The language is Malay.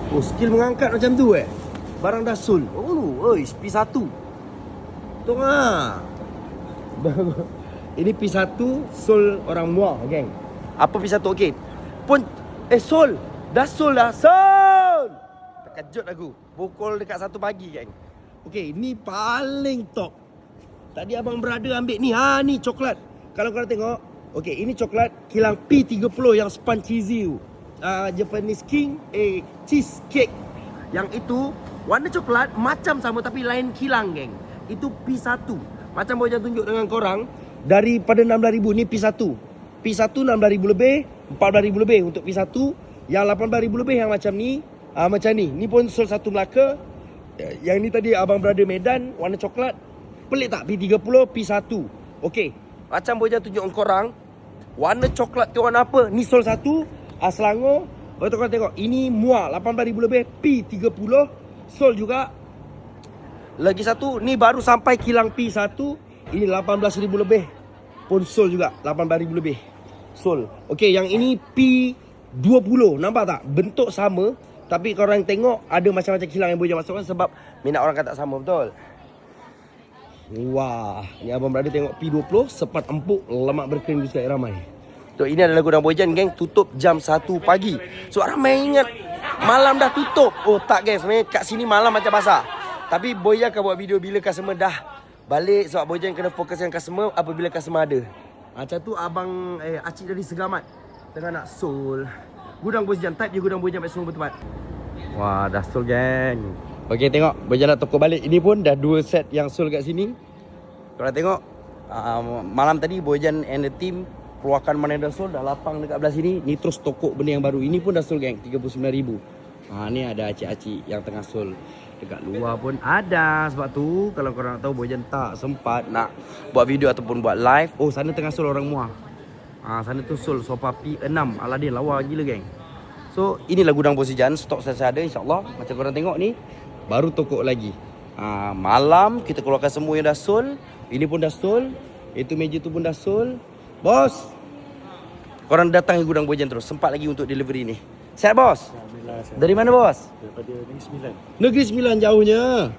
Oh, skill mengangkat macam tu Barang dah sul. Oh, oi, P1. Tengok ah. Ini P1 sul orang Muar, geng. Apa P1? Okey. Pun sul. Dah sul dah. Sul. Terkejut aku. Pukul dekat 1 pagi, geng. Okey, ni paling top. Tadi abang berada ambil ni. Ha, ni coklat. Kalau korang tengok, okey, ini coklat kilang P30 yang sponge cheesy tu. Japanese King cheesecake. Yang itu warna coklat macam sama tapi lain kilang, geng. Itu P1. Macam Bojan tunjuk dengan korang, daripada 16,000 ni P1. P1 16,000 lebih, 14,000 lebih untuk P1. Yang 18,000 lebih yang macam ni, macam ni. Ni pun Sol 1 Melaka. Yang ni tadi abang berada Medan, warna coklat. Pelik tak? P30, P1. Okey, macam Bojan tunjuk dengan korang, warna coklat tu warna apa? Ni Sol 1 Selangor. Kalau korang tengok, ini Muar 18,000 lebih, P30 Sol juga. Lagi satu, ni baru sampai kilang P1. Ini 18,000 lebih pun Sol juga, 18,000 lebih Sol. Okey, yang ini P20. Nampak tak? Bentuk sama, tapi korang tengok ada macam-macam kilang yang boleh masukkan sebab minat orang kata sama, betul? Wah, ni abang berada tengok P20, sepat empuk, lemak berkrim juga ramai. So, ini adalah gudang Bojan, geng. Tutup jam 1 pagi. So, ramai ingat malam dah tutup. Oh tak, guys, sebenarnya kat sini malam macam basah. Tapi Bojan akan buat video bila customer dah balik. Sebab Bojan kena fokus dengan customer apabila customer ada. Macam tu abang Acik dari Segamat tengah nak sol. Gudang Bojan, type je gudang Bojan semua bertempat. Wah, dah sol, geng. Okey, tengok Bojan nak tokok balik. Ini pun dah 2 set yang sol kat sini. Korang tengok, malam tadi Bojan and the team keluarkan mana dah sol, dah lapang dekat belah sini. Ni terus tokok benda yang baru. Ini pun dah sol, geng, 39,000. Ni ada acik-acik yang tengah sol. Dekat luar pun ada. Sebab tu kalau korang nak tahu, Bojan tak sempat nak buat video ataupun buat live. Oh, sana tengah sol orang Muar. Sana tu sol sofa P6. Aladin lawa gila, geng. So inilah gudang Bojan. Stok saya ada, insyaAllah. Macam korang tengok ni, baru tokok lagi. Malam kita keluarkan semua yang dah sol. Ini pun dah sol. Itu meja tu pun dah sol. Bos, korang datang ke gudang Bojan terus. Sempat lagi untuk delivery ni. Sihat, bos? Alhamdulillah. Dari mana, bos? Daripada Negeri Sembilan. Negeri Sembilan jauhnya.